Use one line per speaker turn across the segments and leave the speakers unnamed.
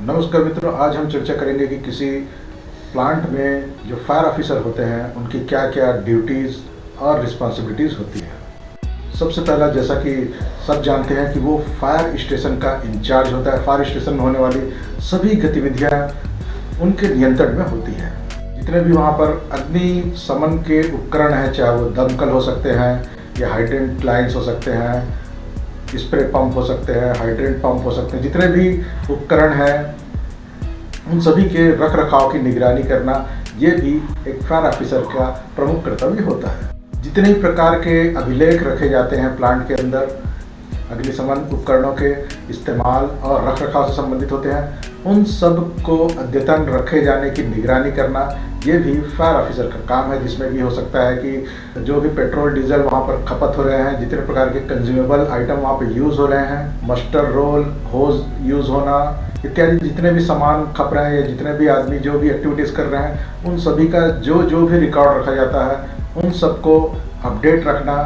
नमस्कार मित्रों, आज हम चर्चा करेंगे कि किसी प्लांट में जो फायर ऑफिसर होते हैं उनकी क्या क्या ड्यूटीज़ और रिस्पॉन्सिबिलिटीज़ होती हैं। सबसे पहला, जैसा कि सब जानते हैं कि वो फायर स्टेशन का इंचार्ज होता है। फायर स्टेशन में होने वाली सभी गतिविधियां उनके नियंत्रण में होती हैं। जितने भी वहाँ पर अग्निशमन के उपकरण हैं, चाहे वो दमकल हो सकते हैं या हाइड्रेंट लाइन्स हो सकते हैं, स्प्रे पंप हो सकते हैं, हाइड्रेंट पंप हो सकते हैं, जितने भी उपकरण हैं उन सभी के रख रखाव की निगरानी करना ये भी एक फायर ऑफिसर का प्रमुख कर्तव्य होता है। जितने भी प्रकार के अभिलेख रखे जाते हैं प्लांट के अंदर, अग्निशमन उपकरणों के इस्तेमाल और रख रखाव से संबंधित होते हैं, उन सब को अद्यतन रखे जाने की निगरानी करना ये भी फायर ऑफिसर का काम है। जिसमें भी हो सकता है कि जो भी पेट्रोल डीजल वहाँ पर खपत हो रहे हैं, जितने प्रकार के कंज्यूमेबल आइटम वहाँ पर यूज़ हो रहे हैं, मस्टर रोल, होज यूज़ होना इत्यादि, जितने भी सामान खप रहे हैं या जितने भी आदमी जो भी एक्टिविटीज़ कर रहे हैं, उन सभी का जो भी रिकॉर्ड रखा जाता है उन सबको अपडेट रखना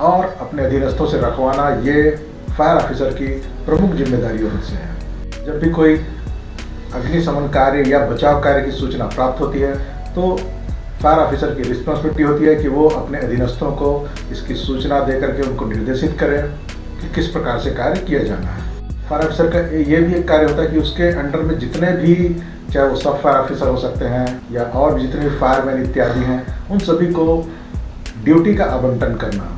और अपने अधीनस्थों से रखवाना ये फायर ऑफिसर की प्रमुख जिम्मेदारियों में से है। जब भी कोई अग्निशमन कार्य या बचाव कार्य की सूचना प्राप्त होती है तो फायर ऑफिसर की रिस्पॉन्सिबिलिटी होती है कि वो अपने अधीनस्थों को इसकी सूचना दे करके उनको निर्देशित करें कि किस प्रकार से कार्य किया जाना है। फायर ऑफिसर का ये भी एक कार्य होता है कि उसके अंडर में जितने भी, चाहे वो सब फायर ऑफिसर हो सकते हैं या और जितने भी फायरमैन इत्यादि हैं, उन सभी को ड्यूटी का आवंटन करना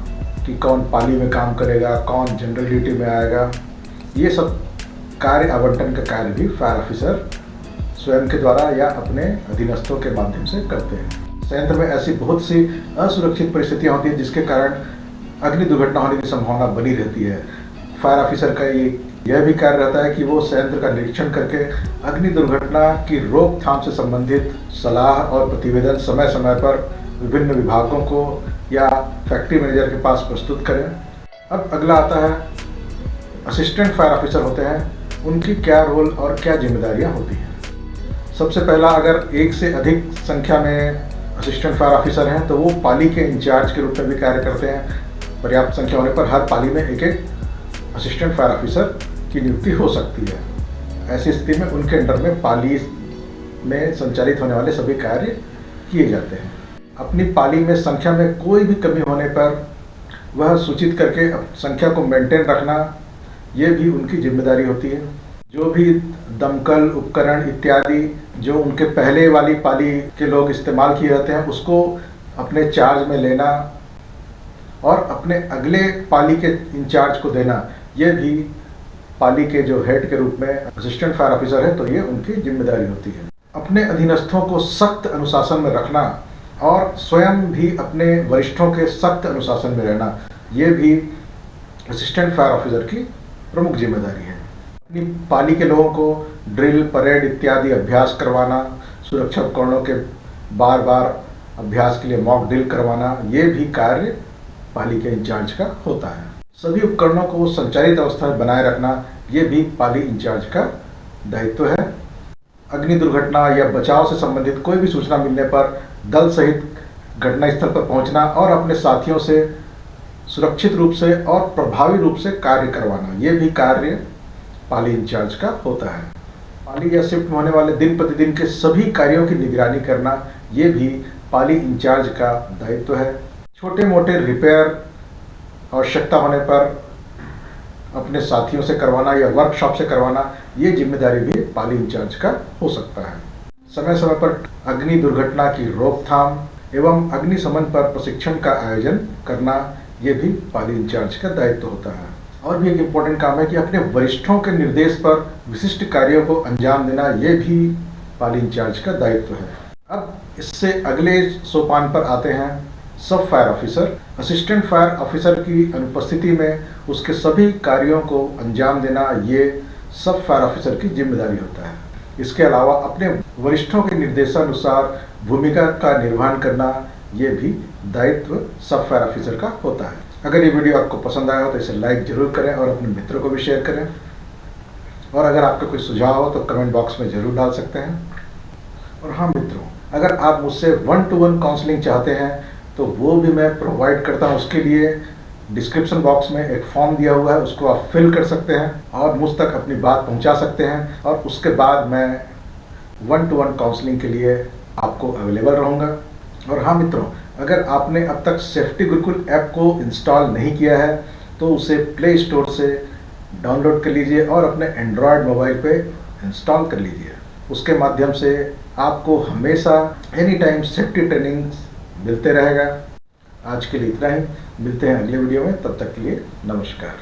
कि कौन पाली में काम करेगा, कौन जनरल ड्यूटी में आएगा, ये सब कार्य आवंटन का कार्य भी फायर ऑफिसर स्वयं के द्वारा या अपने अधीनस्थों के माध्यम से करते हैं। संयंत्र में ऐसी बहुत सी असुरक्षित परिस्थितियां होती हैं जिसके कारण अग्नि दुर्घटना होने की संभावना बनी रहती है। फायर ऑफिसर का यह भी कार्य रहता है कि वो संयंत्र का निरीक्षण करके अग्नि दुर्घटना की रोकथाम से संबंधित सलाह और प्रतिवेदन समय समय पर विभिन्न विभागों को या फैक्ट्री मैनेजर के पास प्रस्तुत करें। अब अगला आता है असिस्टेंट फायर ऑफिसर होते हैं, उनकी क्या रोल और क्या जिम्मेदारियां होती हैं। सबसे पहला, अगर एक से अधिक संख्या में असिस्टेंट फायर ऑफिसर हैं तो वो पाली के इंचार्ज के रूप में भी कार्य करते हैं। पर्याप्त संख्या होने पर हर पाली में एक एक असिस्टेंट फायर ऑफिसर की नियुक्ति हो सकती है। ऐसी स्थिति में उनके अंडर में पाली में संचालित होने वाले सभी कार्य किए जाते हैं। अपनी पाली में संख्या में कोई भी कमी होने पर वह सूचित करके संख्या को मेंटेन रखना ये भी उनकी जिम्मेदारी होती है। जो भी दमकल उपकरण इत्यादि जो उनके पहले वाली पाली के लोग इस्तेमाल किए जाते हैं उसको अपने चार्ज में लेना और अपने अगले पाली के इंचार्ज को देना, ये भी पाली के जो हेड के रूप में असिस्टेंट फायर ऑफिसर है तो ये उनकी जिम्मेदारी होती है। अपने अधीनस्थों को सख्त अनुशासन में रखना और स्वयं भी अपने वरिष्ठों के सख्त अनुशासन में रहना, ये भी असिस्टेंट फायर ऑफिसर की प्रमुख जिम्मेदारी है। अपनी पाली के लोगों को ड्रिल, परेड इत्यादि अभ्यास करवाना, सुरक्षा उपकरणों के बार बार अभ्यास के लिए मॉक ड्रिल करवाना, ये भी कार्य पाली के इंचार्ज का होता है। सभी उपकरणों को संचालित अवस्था में बनाए रखना ये भी पाली इंचार्ज का दायित्व है। अग्नि दुर्घटना या बचाव से संबंधित कोई भी सूचना मिलने पर दल सहित घटनास्थल पर पहुंचना और अपने साथियों से सुरक्षित रूप से और प्रभावी रूप से कार्य करवाना, ये भी कार्य पाली इंचार्ज का होता है। पाली या शिफ्ट में होने वाले दिन प्रतिदिन के सभी कार्यों की निगरानी करना ये भी पाली इंचार्ज का दायित्व है। छोटे मोटे रिपेयर आवश्यकता होने पर अपने साथियों से करवाना या वर्कशॉप से करवाना, ये जिम्मेदारी भी पाली इंचार्ज का हो सकता है। समय समय पर अग्नि दुर्घटना की रोकथाम एवं अग्निशमन पर प्रशिक्षण का आयोजन करना, ये भी पाली इंचार्ज का दायित्व होता है। और भी एक इम्पोर्टेंट काम है कि अपने वरिष्ठों के निर्देश पर विशिष्ट कार्यों को अंजाम देना, ये भी पाली इंचार्ज का दायित्व है। अब इससे अगले सोपान पर आते हैं सब fire officer. Assistant fire officer की अनुपस्थिति में उसके सभी कार्यों को अंजाम देना ये सब फायर ऑफिसर की जिम्मेदारी होता है। इसके अलावा अपने वरिष्ठों के निर्देशानुसार भूमिका का निर्वहन करना ये भी दायित्व सब फायर ऑफिसर का होता है। अगर ये वीडियो आपको पसंद आया हो तो इसे लाइक जरूर करें और अपने मित्रों को भी शेयर करें। और अगर आपका कोई सुझाव हो तो कमेंट बॉक्स में जरूर डाल सकते हैं। और हाँ मित्रों, अगर आप मुझसे 1-to-1 काउंसलिंग चाहते हैं तो वो भी मैं प्रोवाइड करता हूँ। उसके लिए डिस्क्रिप्शन बॉक्स में एक फॉर्म दिया हुआ है, उसको आप फिल कर सकते हैं और मुझ तक अपनी बात पहुंचा सकते हैं, और उसके बाद मैं 1-to-1 काउंसलिंग के लिए आपको अवेलेबल रहूँगा। और हाँ मित्रों, अगर आपने अब तक सेफ्टी गुरुकुल ऐप को इंस्टॉल नहीं किया है तो उसे प्ले स्टोर से डाउनलोड कर लीजिए और अपने एंड्रॉयड मोबाइल पे इंस्टॉल कर लीजिए। उसके माध्यम से आपको हमेशा एनी टाइम सेफ्टी ट्रेनिंग मिलते रहेगा। आज के लिए इतना ही, मिलते हैं अगले वीडियो में, तब तक के लिए नमस्कार।